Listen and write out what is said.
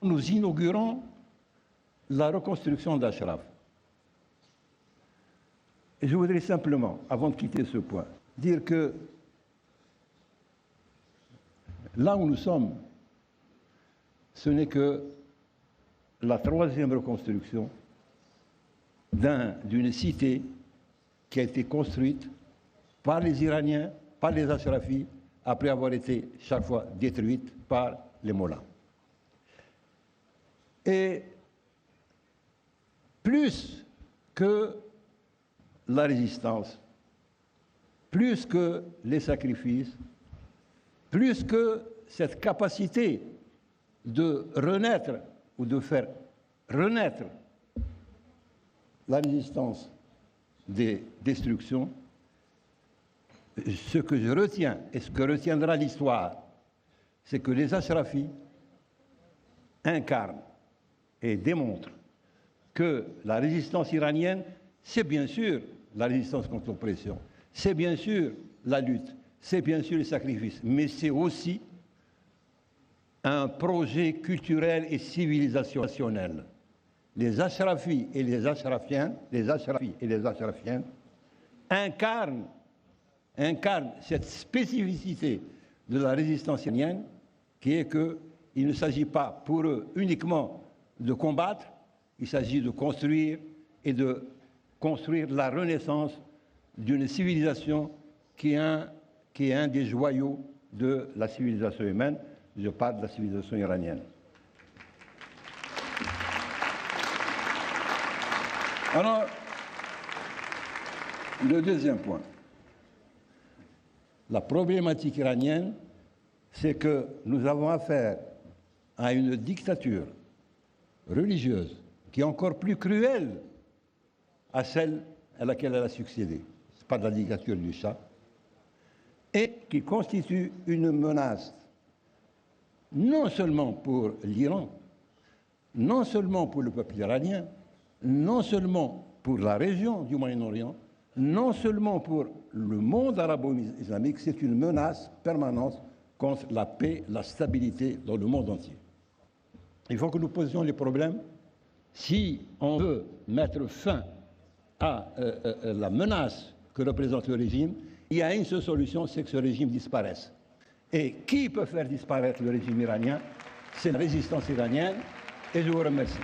nous inaugurons la reconstruction d'Ashraf. Et je voudrais simplement, avant de quitter ce point, dire que là où nous sommes, ce n'est que la troisième reconstruction d'une cité qui a été construite par les Iraniens, par les Ashrafis, après avoir été chaque fois détruite par les Mollahs. Et plus que la résistance, plus que les sacrifices, plus que cette capacité de renaître ou de faire renaître la résistance des destructions, ce que je retiens et ce que retiendra l'histoire, c'est que les Ashrafis incarnent et démontrent que la résistance iranienne, c'est bien sûr la résistance contre l'oppression, c'est bien sûr la lutte, c'est bien sûr les sacrifices, mais c'est aussi un projet culturel et civilisationnel. Les Ashrafis et les Ashrafiens, incarnent cette spécificité de la résistance iranienne, qui est qu'il ne s'agit pas pour eux uniquement de combattre, il s'agit de construire et de construire la renaissance d'une civilisation qui est un des joyaux de la civilisation humaine. Je parle de la civilisation iranienne. Alors, le deuxième point. La problématique iranienne, c'est que nous avons affaire à une dictature religieuse qui est encore plus cruelle à celle à laquelle elle a succédé. Ce n'est pas de la dictature du Shah. Et qui constitue une menace non seulement pour l'Iran, non seulement pour le peuple iranien, non seulement pour la région du Moyen-Orient, non seulement pour le monde arabo-islamique, c'est une menace permanente contre la paix, la stabilité dans le monde entier. Il faut que nous posions les problèmes. Si on veut mettre fin à la menace que représente le régime, il y a une seule solution, c'est que ce régime disparaisse. Et qui peut faire disparaître le régime iranien? C'est la résistance iranienne. Et je vous remercie.